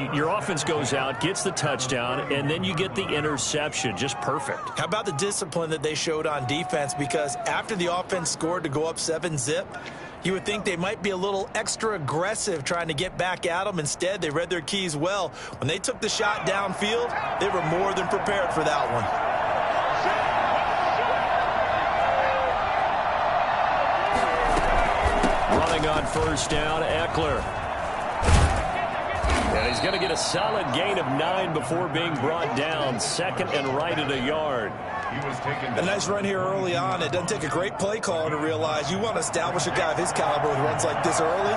Henry, your offense goes out, gets the touchdown, and then you get the interception. Just perfect. How about the discipline that they showed on defense? Because after the offense scored to go up 7-zip, you would think they might be a little extra aggressive trying to get back at them. Instead, they read their keys well. When they took the shot downfield, they were more than prepared for that one. Running on first down, Eckler. And he's going to get a solid gain of 9 before being brought down. Second and right at a yard. A nice run here early on. It doesn't take a great play caller to realize you want to establish a guy of his caliber with runs like this early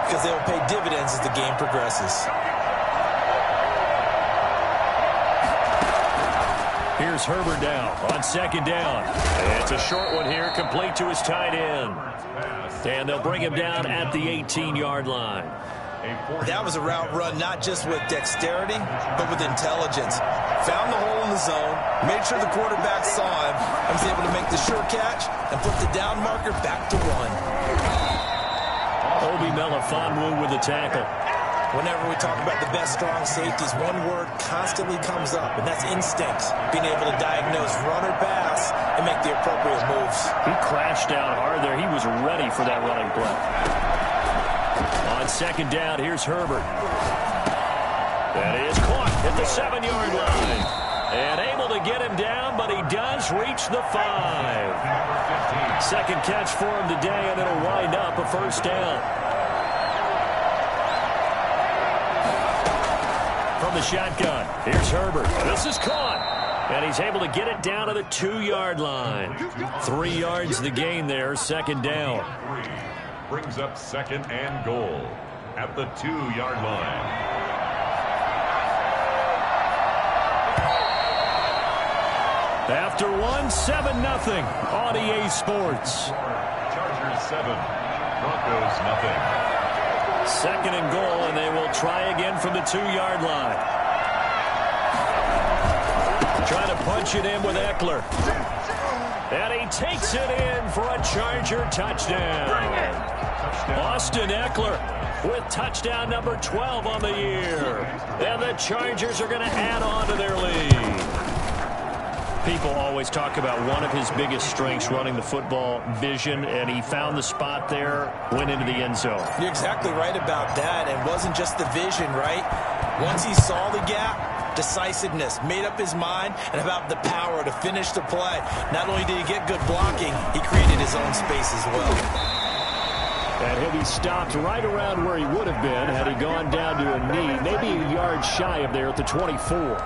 because they will pay dividends as the game progresses. Here's Herbert down on second down. It's a short one here, complete to his tight end. And they'll bring him down at the 18-yard line. That was a route run not just with dexterity, but with intelligence. Found the hole in the zone, made sure the quarterback saw him, and was able to make the sure catch and put the down marker back to 1. Obi Melifonwu with the tackle. Whenever we talk about the best strong safeties, one word constantly comes up, and that's instincts. Being able to diagnose run or pass and make the appropriate moves. He crashed down hard there. He was ready for that running play. On second down, here's Herbert. That is caught at the 7-yard line. And able to get him down, but he does reach the 5. Second catch for him today, and it'll wind up a first down. From the shotgun, here's Herbert. This is caught. And he's able to get it down to the 2-yard line. 3 yards the gain there, second down. Brings up second and goal at the 2-yard line. After 7-0 on EA Sports. Chargers 7, Broncos nothing. Second and goal, and they will try again from the 2-yard line. Trying to punch it in with Eckler. And he takes it in for a Charger touchdown. Austin Eckler with touchdown number 12 on the year. And the Chargers are going to add on to their lead. People always talk about one of his biggest strengths, running the football, vision, and he found the spot there, went into the end zone. You're exactly right about that. It wasn't just the vision, right? Once he saw the gap, decisiveness, made up his mind, and about the power to finish the play. Not only did he get good blocking, he created his own space as well. And he'll be stopped right around where he would have been had he gone down to a knee, maybe a yard shy of there at the 24.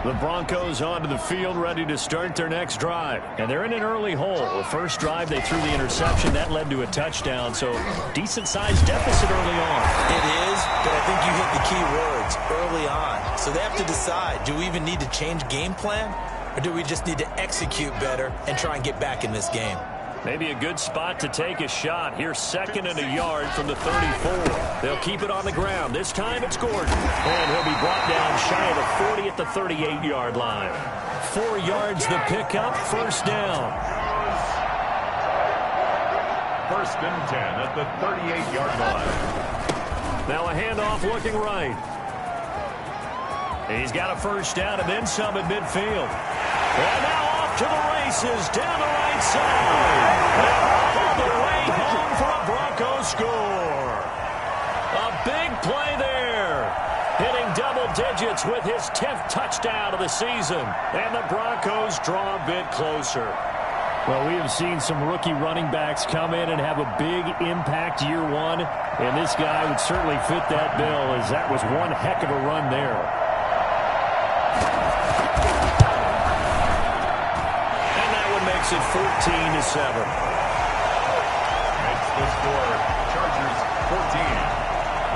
The Broncos onto the field, ready to start their next drive. And they're in an early hole. The first drive, they threw the interception. That led to a touchdown, so decent-sized deficit early on. It is, but I think you hit the key words, early on. So they have to decide, do we even need to change game plan, or do we just need to execute better and try and get back in this game? Maybe a good spot to take a shot. Here's second and a yard from the 34. They'll keep it on the ground. This time it's Gordon. And he'll be brought down shy of the 40 at the 38-yard line. 4 yards the pickup, first down. First and 10 at the 38-yard line. Now a handoff looking right. He's got a first down and then some at midfield. And now off to the races down the right side. And all the way home for a Broncos score. A big play there. Hitting double digits with his 10th touchdown of the season. And the Broncos draw a bit closer. Well, we have seen some rookie running backs come in and have a big impact year one. And this guy would certainly fit that bill, as that was one heck of a run there. Makes it 14-7. Makes the score. Chargers 14.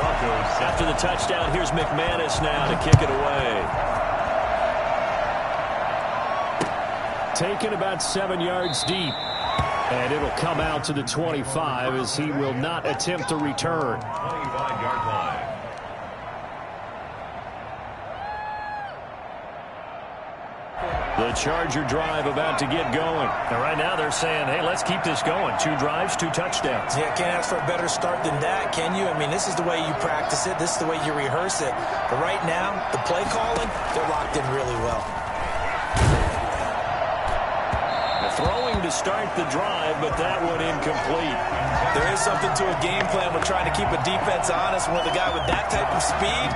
Broncos 7. After the touchdown, here's McManus now to kick it away. Taken about 7 yards deep. And it'll come out to the 25 as he will not attempt to return. 25-yard line. The Charger drive about to get going. And right now they're saying, hey, let's keep this going. 2 drives, 2 touchdowns. Yeah, can't ask for a better start than that, can you? I mean, this is the way you practice it. This is the way you rehearse it. But right now, the play calling, they're locked in really well. Throwing to start the drive, but that one incomplete. There is something to a game plan with trying to keep a defense honest. When the guy with that type of speed,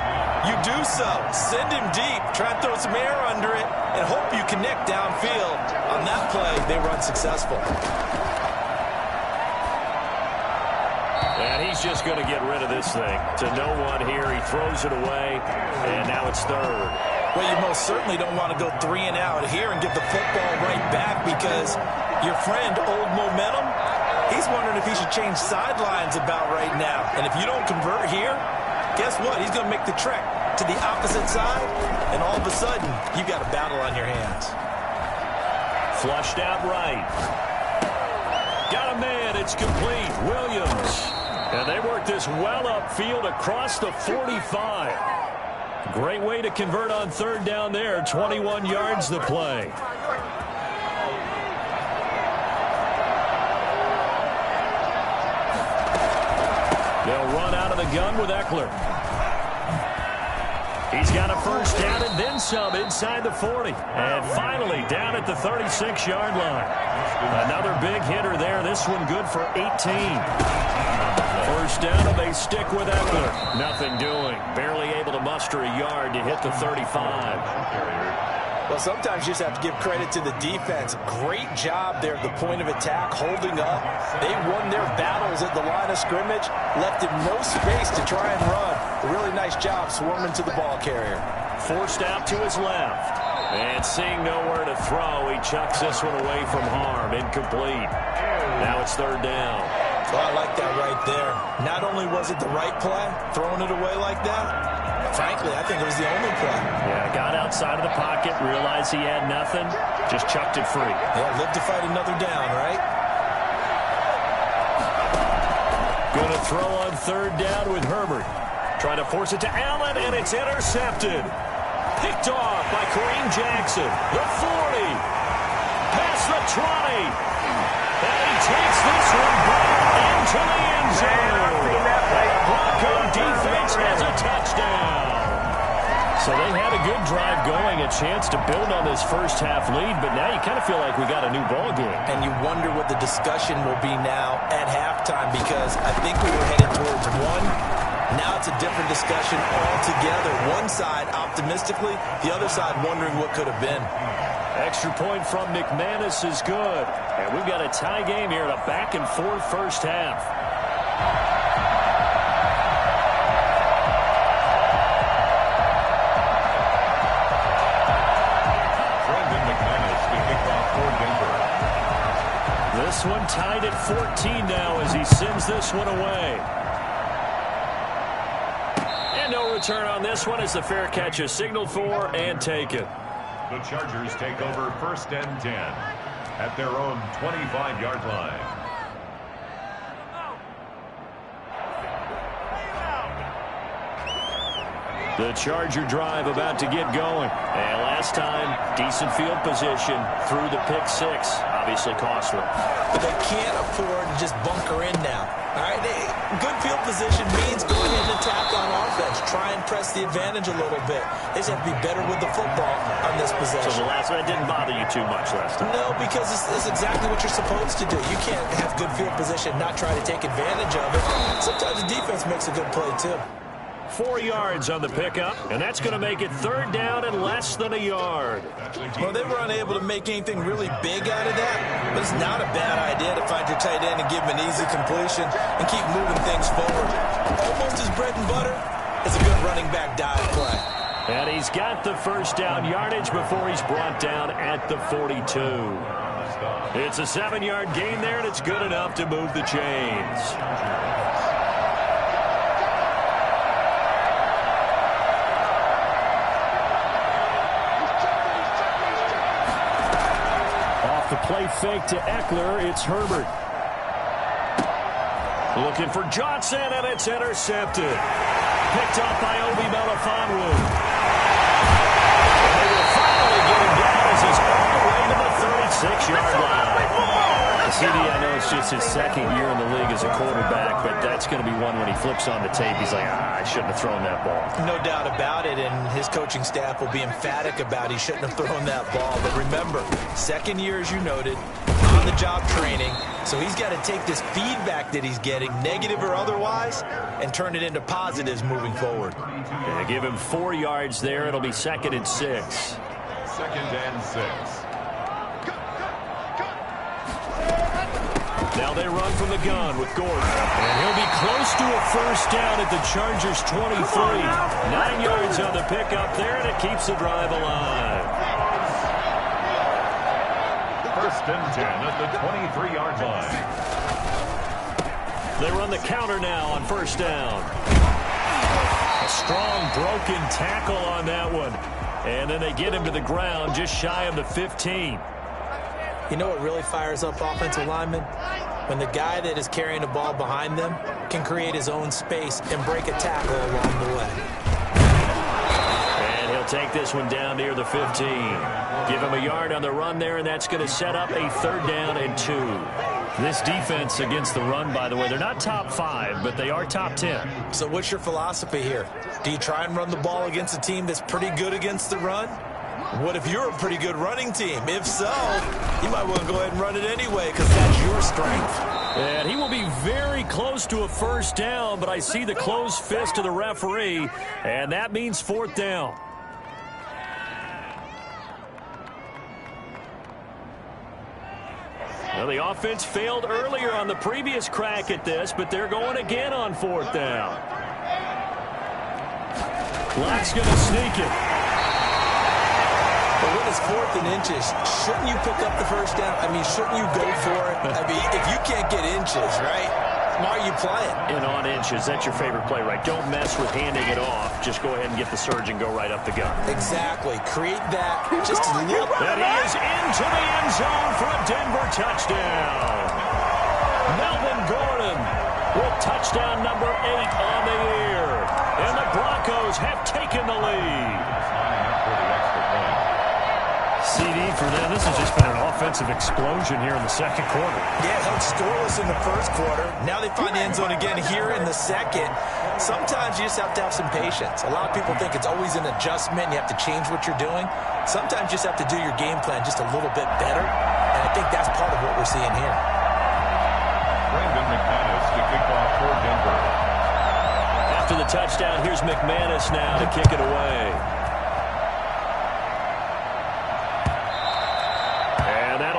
you do so. Send him deep. Try and throw some air under it and hope you connect downfield. On that play, they run successful. And he's just going to get rid of this thing. To no one here. He throws it away, and now it's third. Well, you most certainly don't want to go 3 and out here and give the football right back because your friend, Old Momentum, he's wondering if he should change sidelines about right now. And if you don't convert here, guess what? He's going to make the trek to the opposite side, and all of a sudden, you've got a battle on your hands. Flushed out right. Got a man. It's complete. Williams. And they work this well upfield across the 45. Great way to convert on third down there. 21 yards the play. They'll run out of the gun with Eckler. He's got a first down and then some inside the 40. And finally down at the 36-yard line. Another big hitter there. This one good for 18. First down, and they stick with Eckler. Nothing doing. Barely able to muster a yard to hit the 35. Well, sometimes you just have to give credit to the defense. Great job there at the point of attack, holding up. They won their battles at the line of scrimmage, left him no space to try and run. A really nice job swarming to the ball carrier. Forced out to his left. And seeing nowhere to throw, he chucks this one away from harm. Incomplete. Now it's third down. Well, I like that right there. Not only was it the right play, throwing it away like that, frankly, I think it was the only play. Yeah, got outside of the pocket, realized he had nothing, just chucked it free. Yeah, live to fight another down, right? Going to throw on third down with Herbert. Trying to force it to Allen, and it's intercepted. Picked off by Kareem Jackson. The 40. Past the 20. And he takes this one back into the end zone. Bronco defense has a touchdown. So they had a good drive going, a chance to build on this first half lead, but now you kind of feel like we got a new ball game. And you wonder what the discussion will be now at halftime, because I think we were headed towards one. Now it's a different discussion altogether. One side optimistically, the other side wondering what could have been. Extra point from McManus is good. And we've got a tie game here in a back-and-forth first half. Brandon McManus to kick off for Denver. This one tied at 14 now as he sends this one away. And no return on this one as the fair catch is signaled for and taken. The Chargers take over first and 10 at their own 25-yard line. The Charger drive about to get going. And last time, decent field position through the pick six. Obviously costly. But they can't afford to just bunker in now. All right, good field position means go ahead and attack on offense. Try and press the advantage a little bit. They just have to be better with the football on this possession. So the last one didn't bother you too much last time? No, because it's exactly what you're supposed to do. You can't have good field position, not try to take advantage of it. Sometimes the defense makes a good play, too. 4 yards on the pickup, and that's going to make it third down and less than a yard. Well, they were unable to make anything really big out of that, but it's not a bad idea to find your tight end and give him an easy completion and keep moving things forward. Almost his bread and butter is a good running back dive play. And he's got the first down yardage before he's brought down at the 42. It's a 7-yard gain there, and it's good enough to move the chains. The play fake to Eckler. It's Herbert. Looking for Johnson, and it's intercepted. Picked up by Obi Melifonwu. They will finally get him down as he's 6-yard line. CD, I know it's just his second year in the league as a quarterback, but that's going to be one when he flips on the tape. He's like, I shouldn't have thrown that ball. No doubt about it, and his coaching staff will be emphatic about he shouldn't have thrown that ball. But remember, second year, as you noted, on-the-job training, so he's got to take this feedback that he's getting, negative or otherwise, and turn it into positives moving forward. Yeah, give him 4 yards there. It'll be 2nd and 6. 2nd and 6. Now they run from the gun with Gordon. And he'll be close to a first down at the Chargers' 23. 9 yards on the pickup there, and it keeps the drive alive. 1st and 10 at the 23-yard line. They run the counter now on 1st down. A strong broken tackle on that one. And then they get him to the ground just shy of the 15. You know what really fires up offensive linemen? When the guy that is carrying the ball behind them can create his own space and break a tackle along the way. And he'll take this one down near the 15. Give him a yard on the run there, and that's going to set up a 3rd down and 2. This defense against the run, by the way, they're not top 5, but they are top 10. So what's your philosophy here? Do you try and run the ball against a team that's pretty good against the run? What if you're a pretty good running team? If so, you might want to go ahead and run it anyway because that's your strength. And he will be very close to a first down, but I see the closed fist of the referee, and that means 4th down. Well, the offense failed earlier on the previous crack at this, but they're going again on 4th down. Clock's going to sneak it. But when it's 4th and inches, shouldn't you pick up the first down? I mean, shouldn't you go for it? I mean, if you can't get inches, right, why are you playing? And on inches, that's your favorite play, right? Don't mess with handing it off. Just go ahead and get the surge and go right up the gut. Exactly. Create that just a little. And he is into the end zone for a Denver touchdown. Melvin Gordon with touchdown number 8 on the year. And the Broncos have taken the lead. CD for them. This has just been an offensive explosion here in the second quarter. Yeah, held scoreless in the first quarter. Now they find the end zone again here in the second. Sometimes you just have to have some patience. A lot of people think it's always an adjustment. You have to change what you're doing. Sometimes you just have to do your game plan just a little bit better. And I think that's part of what we're seeing here. Brandon McManus to kick off for Denver. After the touchdown, here's McManus now to kick it away.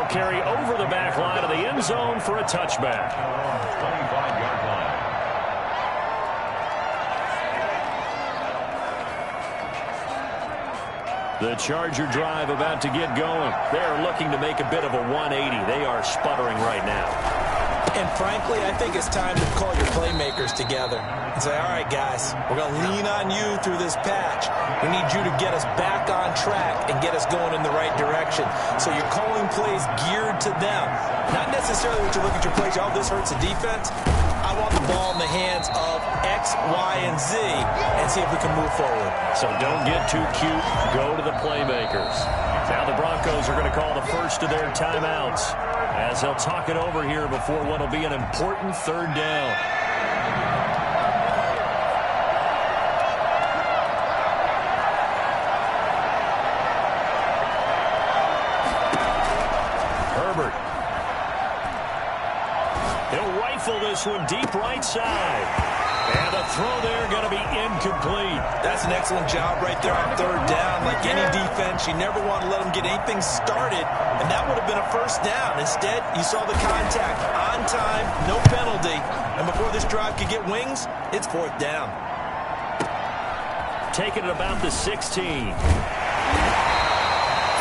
Carry over the back line of the end zone for a touchback. 25-yard line. The Charger drive about to get going. They're looking to make a bit of a 180. They are sputtering right now. And frankly, I think it's time to call your playmakers together and say, all right, guys, we're going to lean on you through this patch. We need you to get us back on track and get us going in the right direction. So you're calling plays geared to them. Not necessarily what you look at your plays, oh, this hurts the defense. I want the ball in the hands of X, Y, and Z and see if we can move forward. So don't get too cute. Go to the playmakers. Now the Broncos are going to call the first of their timeouts as they'll talk it over here before what will be an important 3rd down. Herbert. He'll rifle this one deep right side. And the throw there going to be incomplete. That's an excellent job right there on 3rd down. Like any defense, you never want to let them get anything started, and that would have been a first down. Instead, you saw the contact on time, no penalty, and before this drive could get wings, it's 4th down. Taking it about the 16.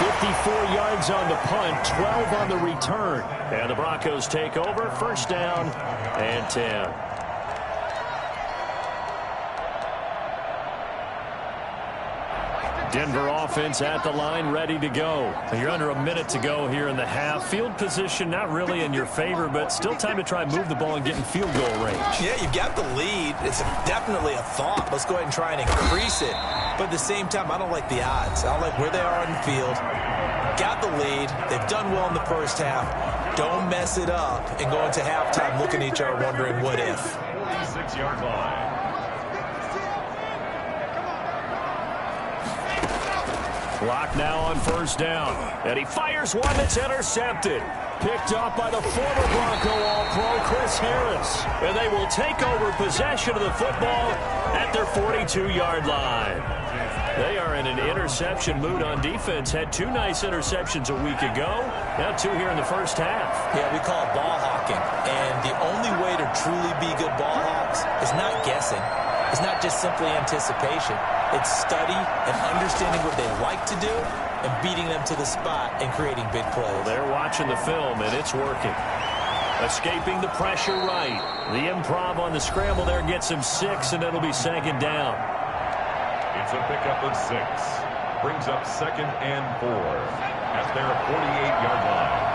54 yards on the punt, 12 on the return. And the Broncos take over, 1st down and 10. Denver offense at the line, ready to go. You're under a minute to go here in the half. Field position not really in your favor, but still time to try and move the ball and get in field goal range. Yeah, you've got the lead. It's definitely a thought. Let's go ahead and try and increase it. But at the same time, I don't like the odds. I don't like where they are on the field. Got the lead. They've done well in the first half. Don't mess it up and go into halftime looking at each other wondering what if. 46-yard line. Clock now on first down. And he fires one that's intercepted. Picked up by the former Bronco All-Pro, Chris Harris. And they will take over possession of the football at their 42-yard line. They are in an interception mood on defense. Had 2 nice interceptions a week ago. Now 2 here in the first half. Yeah, we call it ball hawking. And the only way to truly be good ball hawks is not guessing. It's not just simply anticipation. It's study and understanding what they like to do and beating them to the spot and creating big plays. Well, they're watching the film, and it's working. Escaping the pressure right. The improv on the scramble there gets him 6, and it'll be second down. It's a pickup of 6. Brings up 2nd and 4 at their 48-yard line.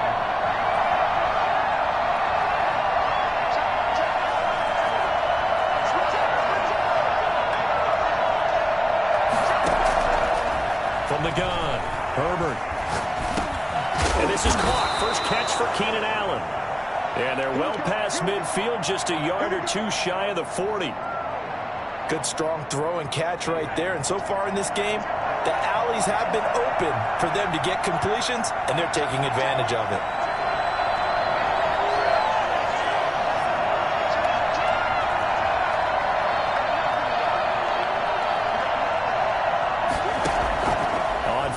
From the gun, Herbert. And this is caught. First catch for Keenan Allen. And they're well past midfield, just a yard or 2 shy of the 40. Good strong throw and catch right there. And so far in this game, the alleys have been open for them to get completions, and they're taking advantage of it.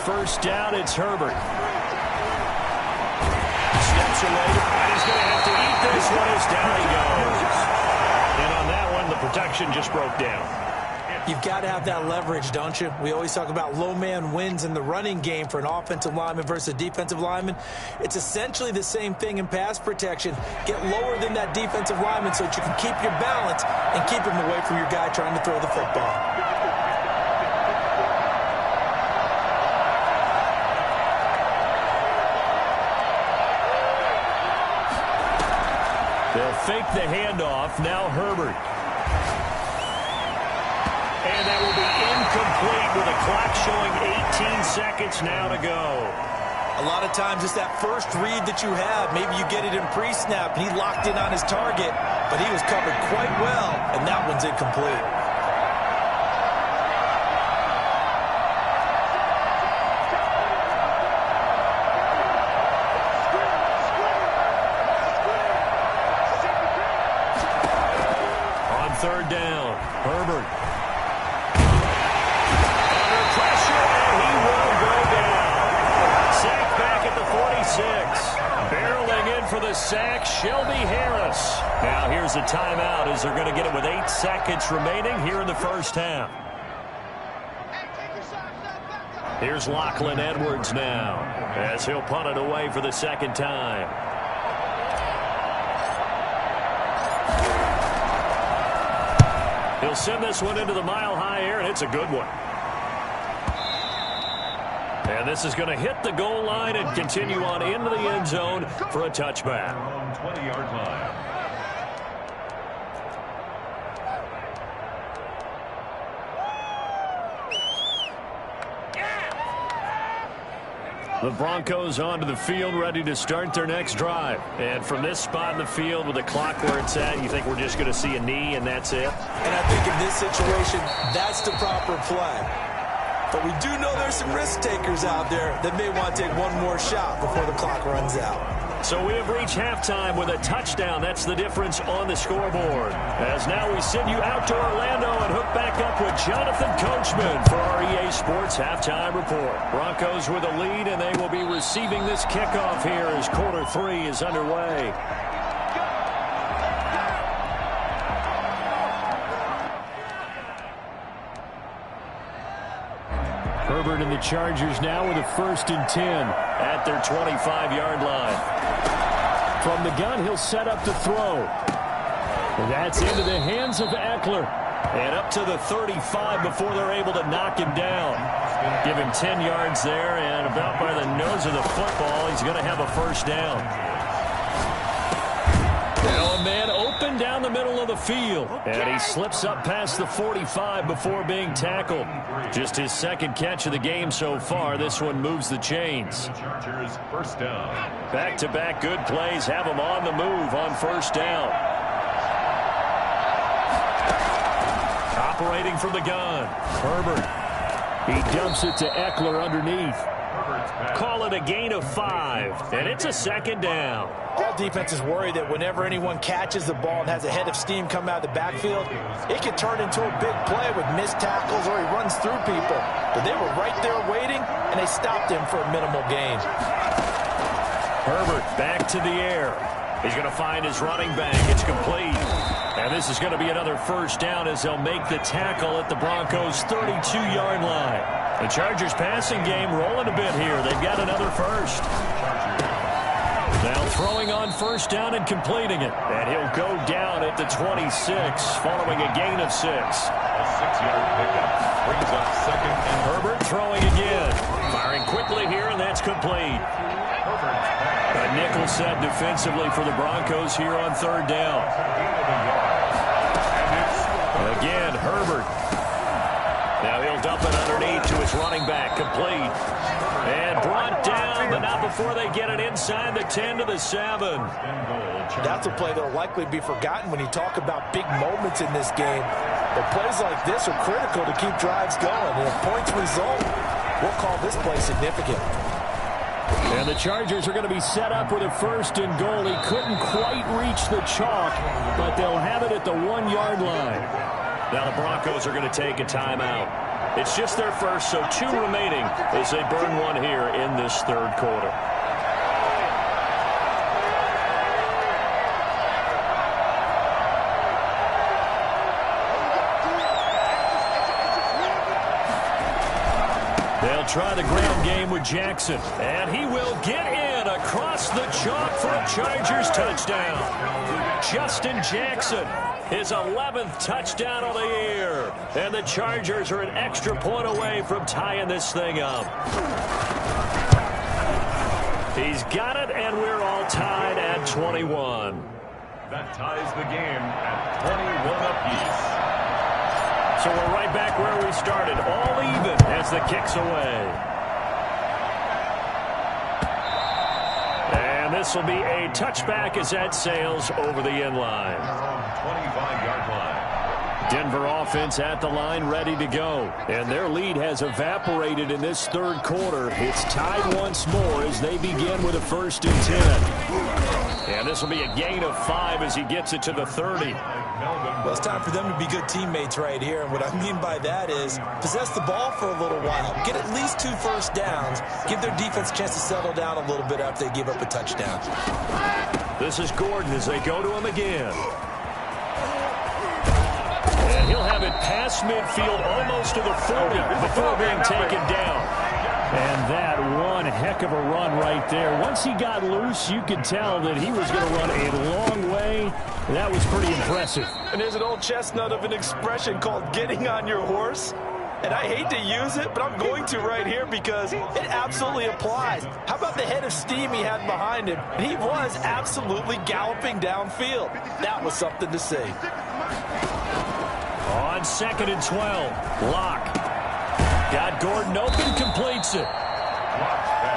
First down, it's Herbert. Steps away, and he's going to have to eat this one as down he goes. And on that one, the protection just broke down. You've got to have that leverage, don't you? We always talk about low man wins in the running game for an offensive lineman versus a defensive lineman. It's essentially the same thing in pass protection. Get lower than that defensive lineman so that you can keep your balance and keep him away from your guy trying to throw the football. They'll fake the handoff. Now Herbert. And that will be incomplete with a clock showing 18 seconds now to go. A lot of times it's that first read that you have. Maybe you get it in pre-snap. He locked in on his target, but he was covered quite well, and that one's incomplete. Third down, Herbert. Under pressure, and he will go down. Sack back at the 46. Barreling in for the sack, Shelby Harris. Now here's a timeout as they're going to get it with 8 seconds remaining here in the first half. Here's Lachlan Edwards now as he'll punt it away for the second time. He'll send this one into the mile-high air, and it's a good one. And this is going to hit the goal line and continue on into the end zone for a touchback. 20-yard line. The Broncos onto the field, ready to start their next drive. And from this spot in the field with the clock where it's at, you think we're just going to see a knee and that's it? And I think in this situation, that's the proper play. But we do know there's some risk takers out there that may want to take one more shot before the clock runs out. So we have reached halftime with a touchdown. That's the difference on the scoreboard. As now we send you out to Orlando and hook back up with Jonathan Coachman for our EA Sports Halftime Report. Broncos with a lead, and they will be receiving this kickoff here as quarter 3 is underway. Herbert and the Chargers now with a 1st and 10 at their 25-yard line. From the gun, he'll set up to throw. And that's into the hands of Eckler. And up to the 35 before they're able to knock him down. Give him 10 yards there, and about by the nose of the football, he's going to have a first down. Now a man open down the middle of the field, and he slips up past the 45 before being tackled. Just his second catch of the game so far. This one moves the chains. Chargers first down. Back-to-back good plays have him on the move on first down. Operating from the gun, Herbert. He dumps it to Eckler underneath. Call it a gain of 5, and it's a second down. All defenses worry that whenever anyone catches the ball and has a head of steam come out of the backfield, it can turn into a big play with missed tackles or he runs through people. But they were right there waiting, and they stopped him for a minimal gain. Herbert back to the air. He's going to find his running back. It's complete. And this is going to be another first down as they'll make the tackle at the Broncos' 32-yard line. The Chargers passing game rolling a bit here. They've got another first. Now throwing on first down and completing it. And he'll go down at the 26 following a gain of 6. A 6-yard pickup brings up second and Herbert throwing again. Firing quickly here, and that's complete. A nickel set defensively for the Broncos here on third down. Again, Herbert. Now he'll dump it underneath to his running back, complete. And brought down, but not before they get it inside the 10 to the 7. That's a play that will likely be forgotten when you talk about big moments in this game. But plays like this are critical to keep drives going. And if points result, we'll call this play significant. And the Chargers are going to be set up with a first and goal. He couldn't quite reach the chalk, but they'll have it at the 1-yard line. Now the Broncos are going to take a timeout. It's just their first, so 2 remaining as they burn one here in this third quarter. They'll try the ground game with Jackson, and he will get in across the chalk for a Chargers touchdown. Justin Jackson, his 11th touchdown of the year, and the Chargers are an extra point away from tying this thing up. He's got it, and we're all tied at 21. that ties the game at 21 apiece. So we're right back where we started, all even as the kick's away. And this will be a touchback as that sails over the end line. 25-yard line. Denver offense at the line, ready to go. And their lead has evaporated in this third quarter. It's tied once more as they begin with a 1st and 10. And this will be a gain of 5 as he gets it to the 30. Well, it's time for them to be good teammates right here. And what I mean by that is possess the ball for a little while. Get at least 2 first downs. Give their defense a chance to settle down a little bit after they give up a touchdown. This is Gordon as they go to him again. And he'll have it past midfield almost to the 40 before being taken down. And that one heck of a run right there. Once he got loose, you could tell that he was going to run a long way. That was pretty impressive. And there's an old chestnut of an expression called getting on your horse. And I hate to use it, but I'm going to right here because it absolutely applies. How about the head of steam he had behind him? And he was absolutely galloping downfield. That was something to see. On 2nd and 12, Locke. Got Gordon open, completes it.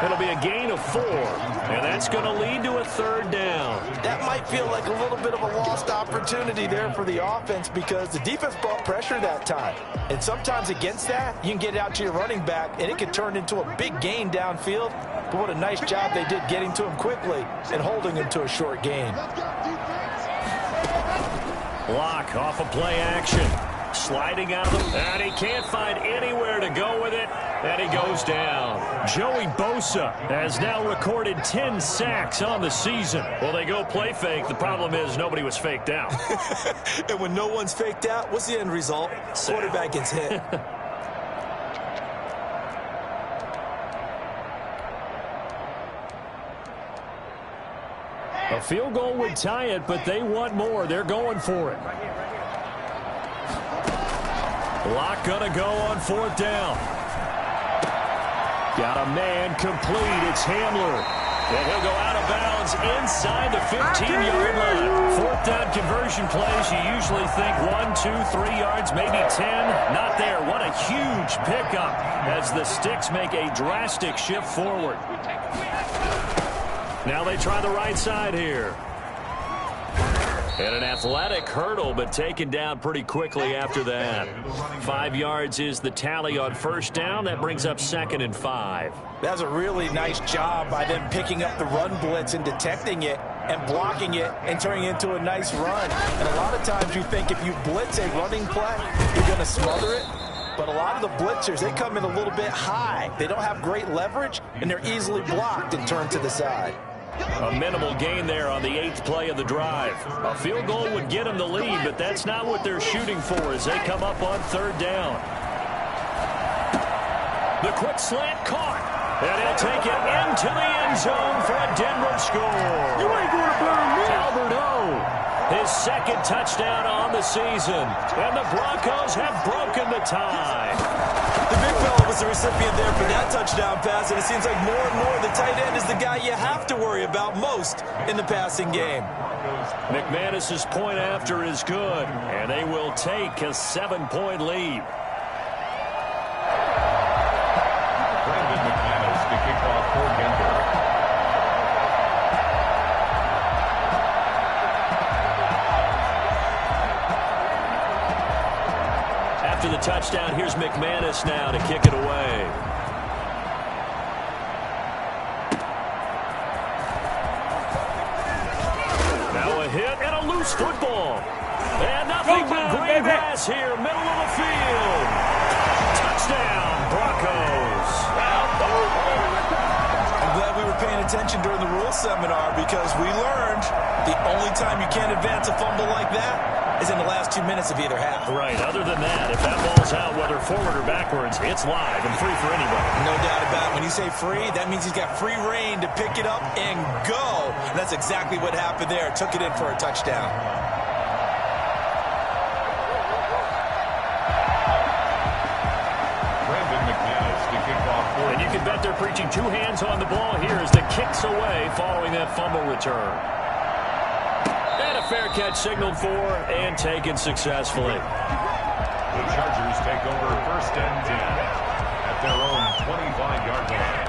It'll be a gain of 4, and that's going to lead to a 3rd down. That might feel like a little bit of a lost opportunity there for the offense because the defense brought pressure that time. And sometimes against that, you can get it out to your running back, and it can turn into a big gain downfield. But what a nice job they did getting to him quickly and holding him to a short gain. Locke off of play action. Sliding out of them, and he can't find anywhere to go with it, and he goes down. Joey Bosa has now recorded 10 sacks on the season. Well, they go play fake. The problem is nobody was faked out. And when no one's faked out, what's the end result? Quarterback gets hit. A field goal would tie it, but they want more. They're going for it. Lock gonna go on 4th down. Got a man complete. It's Hamler. And he'll go out of bounds inside the 15-yard line. 4th down conversion plays, you usually think 1, 2, 3 yards, maybe 10. Not there. What a huge pickup as the Sticks make a drastic shift forward. Now they try the right side here. And an athletic hurdle, but taken down pretty quickly after that. 5 yards is the tally on 1st down. That brings up 2nd and 5. That's a really nice job by them picking up the run blitz and detecting it and blocking it and turning it into a nice run. And a lot of times you think if you blitz a running play, you're going to smother it. But a lot of the blitzers, they come in a little bit high. They don't have great leverage, and they're easily blocked and turned to the side. A minimal gain there on the 8th play of the drive. A field goal would get them the lead, but that's not what they're shooting for as they come up on 3rd down. The quick slant caught. And he'll take it into the end zone for a Denver score. You ain't going to burn me. Albert O, his 2nd touchdown on the season. And the Broncos have broken the tie. The big fella was the recipient there for that touchdown pass, and it seems like more and more the tight end is the guy you have to worry about most in the passing game. McManus's point after is good, and they will take a 7-point lead. Brandon McManus to kick off for Denver. After the touchdown, here's McManus now to kick it away. Now a hit and a loose football. And nothing but green grass here, middle of the field. Touchdown, Broncos. I'm glad we were paying attention during the rules seminar because we learned the only time you can't advance a fumble like that is in the last 2 minutes of either half. Right. Other than that, if that ball's out, whether forward or backwards, it's live and free for anybody. No doubt about it. When you say free, that means he's got free reign to pick it up and go. And that's exactly what happened there. Took it in for a touchdown. Brandon McManus to kick off for. And you can bet they're preaching 2 hands on the ball here as the kick's away following that fumble return. Fair catch signaled for and taken successfully. The Chargers take over 1st and 10 at their own 25-yard line.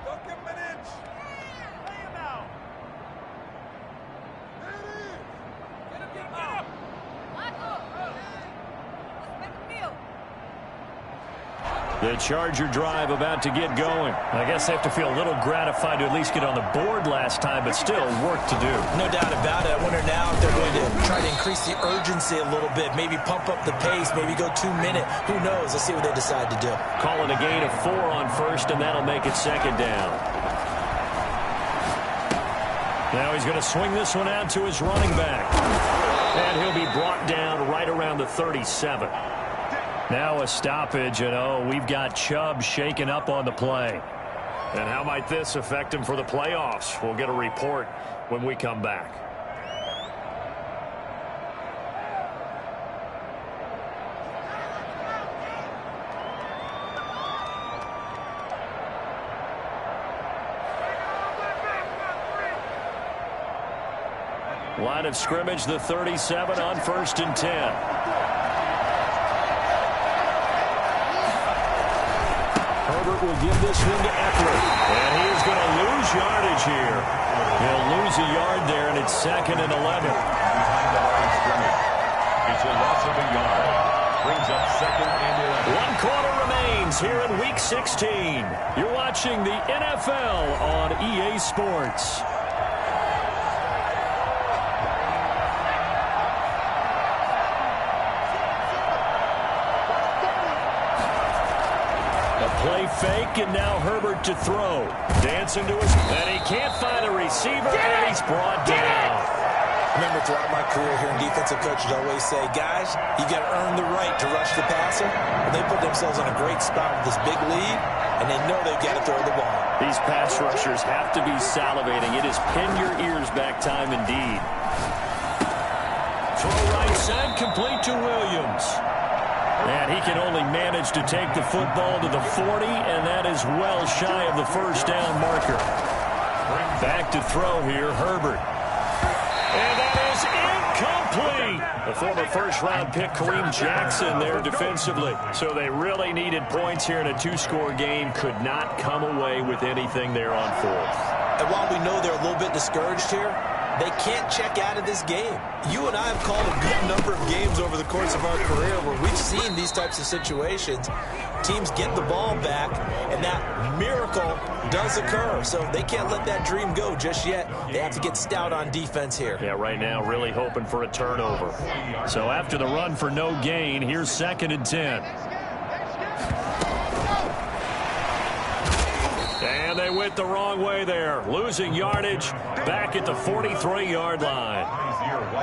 Don't give him an inch. Lay him out. There it is. Get him, get him, get him. The Charger drive about to get going. I guess they have to feel a little gratified to at least get on the board last time, but still work to do. No doubt about it. I wonder now if they're going to try to increase the urgency a little bit, maybe pump up the pace, maybe go 2 minute. Who knows? Let's see what they decide to do. Calling a gain of 4 on 1st, and that'll make it 2nd down. Now he's going to swing this one out to his running back. And he'll be brought down right around the 37. Now a stoppage, and we've got Chubb shaken up on the play. And how might this affect him for the playoffs? We'll get a report when we come back. Line of scrimmage, the 37 on 1st and 10. Herbert will give this one to Eckler. And he is going to lose yardage here. He'll lose a yard there, and it's 2nd and 11. Behind the line of scrimmage. It's a loss of a yard. Brings up 2nd and 11. 1 quarter remains here in Week 16. You're watching the NFL on EA Sports. Play fake, and now Herbert to throw. Dancing to his, and he can't find a receiver, and he's brought down. Remember, throughout my career here in defensive coaches always say, guys, you got to earn the right to rush the passer. Well, they put themselves in a great spot with this big lead, and they know they've got to throw the ball. These pass rushers have to be salivating. It is pin your ears back time indeed. Throw right side, complete to Williams. And he can only manage to take the football to the 40, and that is well shy of the first down marker. Back to throw here, Herbert. And that is incomplete. The former first-round pick, Kareem Jackson, there defensively. So they really needed points here in a two-score game. Could not come away with anything there on fourth. And while we know they're a little bit discouraged here, they can't check out of this game. You and I have called a good number of games over the course of our career where we've seen these types of situations. Teams get the ball back, and that miracle does occur. So they can't let that dream go just yet. They have to get stout on defense here. Yeah, right now really hoping for a turnover. So after the run for no gain, here's 2nd and 10. And they went the wrong way there. Losing yardage back at the 43-yard line.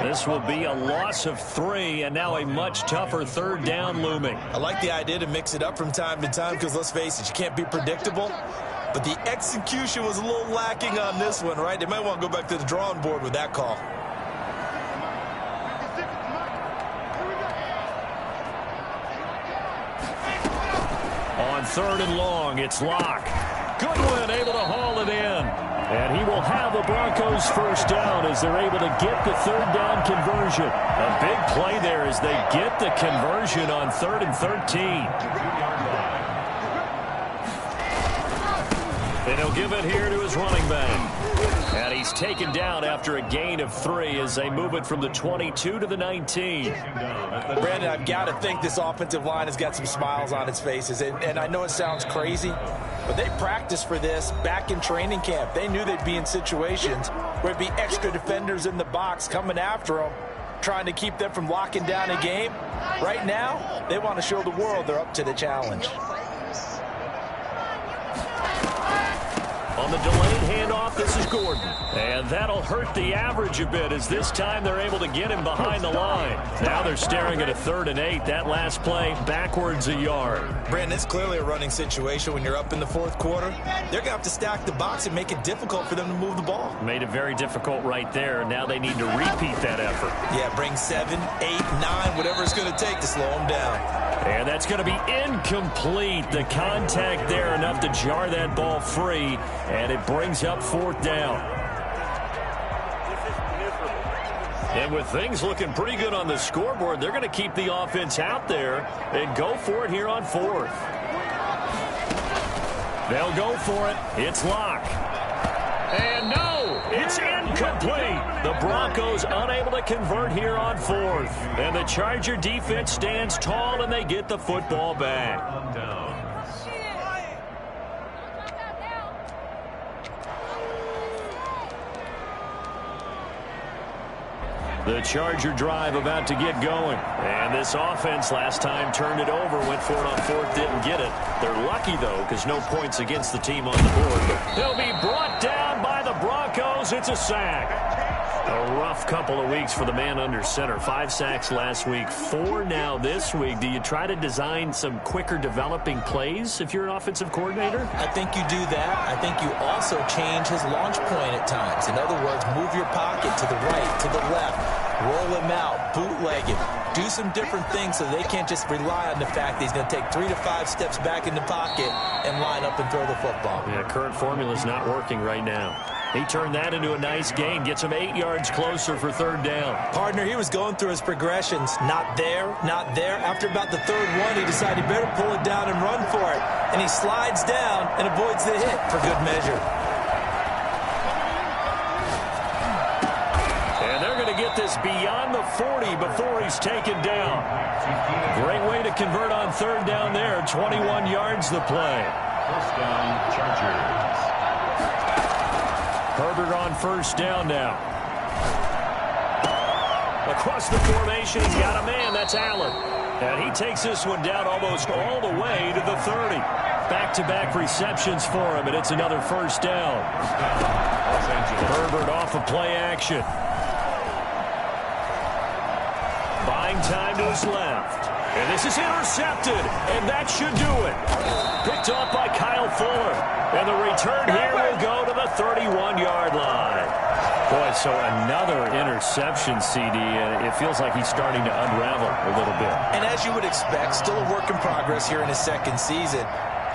This will be a loss of 3, and now a much tougher 3rd down looming. I like the idea to mix it up from time to time because, let's face it, you can't be predictable. But the execution was a little lacking on this one, right? They might want to go back to the drawing board with that call. On 3rd and long, it's Locke. Goodwin able to haul it in. And he will have the Broncos first down as they're able to get the 3rd down conversion. A big play there as they get the conversion on 3rd and 13. And he'll give it here to his running back. And he's taken down after a gain of 3 as they move it from the 22 to the 19. Brandon, I've got to think this offensive line has got some smiles on its faces. And I know it sounds crazy, but they practiced for this back in training camp. They knew they'd be in situations where it'd be extra defenders in the box coming after them, trying to keep them from locking down a game. Right now, they want to show the world they're up to the challenge. On the delayed handoff, this is Gordon. And that'll hurt the average a bit as this time they're able to get him behind the line. Now they're staring at a 3rd and 8. That last play backwards a yard. Brandon, it's clearly a running situation when you're up in the 4th quarter. They're going to have to stack the box and make it difficult for them to move the ball. Made it very difficult right there. Now they need to repeat that effort. Yeah, bring 7, 8, 9, whatever it's going to take to slow them down. And that's going to be incomplete. The contact there enough to jar that ball free. And it brings up 4th down. And with things looking pretty good on the scoreboard, they're going to keep the offense out there and go for it here on 4th. They'll go for it. It's Locke. And no, it's incomplete. The Broncos unable to convert here on 4th. And the Charger defense stands tall and they get the football back. The Charger drive about to get going. And this offense last time turned it over, went for it on 4th, didn't get it. They're lucky, though, because no points against the team on the board. They'll be brought down by the Broncos. It's a sack. A rough couple of weeks for the man under center. 5 sacks last week, 4 now this week. Do you try to design some quicker developing plays if you're an offensive coordinator? I think you do that. I think you also change his launch point at times. In other words, move your pocket to the right, to the left, roll him out, bootleg him. Do some different things so they can't just rely on the fact that he's going to take 3 to 5 steps back in the pocket and line up and throw the football. Yeah, current formula's not working right now. He turned that into a nice gain, gets him 8 yards closer for 3rd down. Partner, he was going through his progressions. Not there, not there. After about the 3rd one, he decided he better pull it down and run for it. And he slides down and avoids the hit for good measure. And they're going to get this beyond the 40 before he's taken down. Great way to convert on 3rd down there. 21 yards the play. First down, Chargers. Herbert on 1st down now. Across the formation, he's got a man. That's Allen. And he takes this one down almost all the way to the 30. Back-to-back receptions for him, and it's another 1st down. Herbert off of play action. Buying time to his left. And this is intercepted, and that should do it. Picked off by Kyle Fuller. And the return here will go to the 31-yard line. Boy, so another interception, CD, and it feels like he's starting to unravel a little bit. And as you would expect, still a work in progress here in his second season.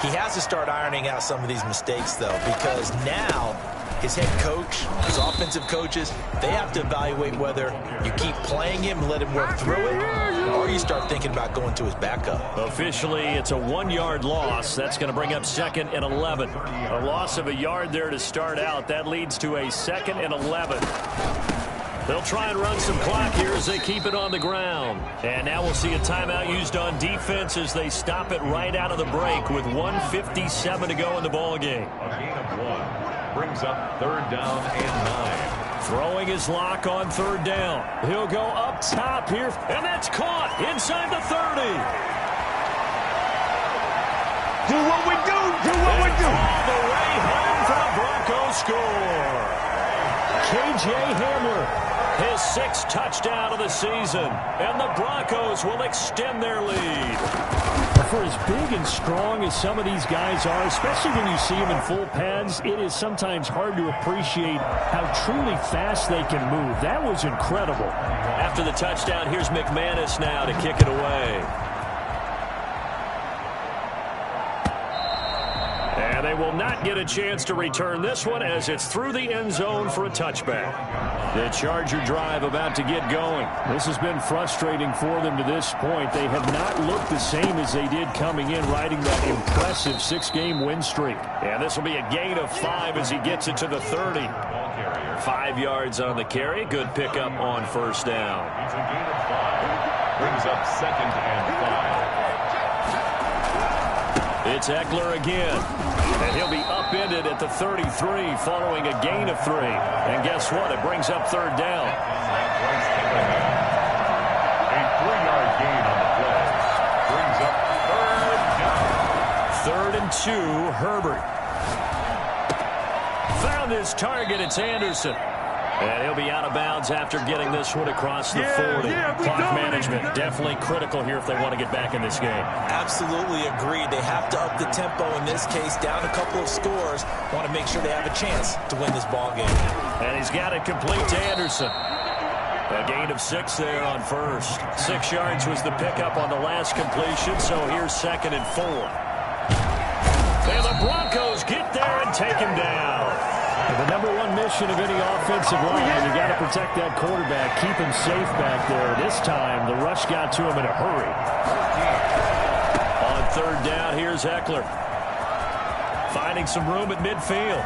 He has to start ironing out some of these mistakes, though, because now his head coach, his offensive coaches, they have to evaluate whether you keep playing him and let him work through it, or you start thinking about going to his backup. Officially, it's a 1-yard loss. That's going to bring up 2nd and 11. A loss of a yard there to start out. That leads to a 2nd and 11. They'll try and run some clock here as they keep it on the ground. And now we'll see a timeout used on defense as they stop it right out of the break with 1:57 to go in the ballgame. A gain of 1 brings up 3rd down and 9. Throwing his lock on 3rd down. He'll go up top here, and that's caught inside the 30. Do what we do. Do what we do. All the way home for the Broncos score. K.J. Hamler, his 6th touchdown of the season, and the Broncos will extend their lead. For as big and strong as some of these guys are, especially when you see them in full pads, it is sometimes hard to appreciate how truly fast they can move. That was incredible. After the touchdown, here's McManus now to kick it away. And they will not get a chance to return this one as it's through the end zone for a touchback. The Charger drive about to get going. This has been frustrating for them to this point. They have not looked the same as they did coming in, riding that impressive 6-game win streak. And this will be a gain of 5 as he gets it to the 30. 5 yards on the carry. Good pickup on 1st down. It's a gain of 5. Brings up 2nd and 5. It's Eckler again. And he'll be upended at the 33 following a gain of 3. And guess what? It brings up 3rd down. A 3-yard gain on the play. Brings up 3rd down. 3rd and 2, Herbert. Found his target. It's Anderson. And he'll be out of bounds after getting this one across the 40. Clock management definitely critical here if they want to get back in this game. Absolutely agreed. They have to up the tempo in this case, down a couple of scores. Want to make sure they have a chance to win this ball game. And he's got it complete to Anderson. A gain of 6 there on 1st. 6 yards was the pickup on the last completion, so here's 2nd and 4. And the Broncos get there and take him down. The number 1 mission of any offensive line, you got to protect that quarterback, keep him safe back there. This time, the rush got to him in a hurry. On 3rd down, here's Eckler. Finding some room at midfield.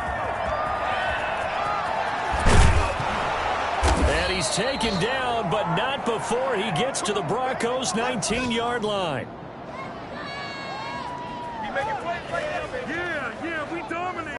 And he's taken down, but not before he gets to the Broncos' 19-yard line.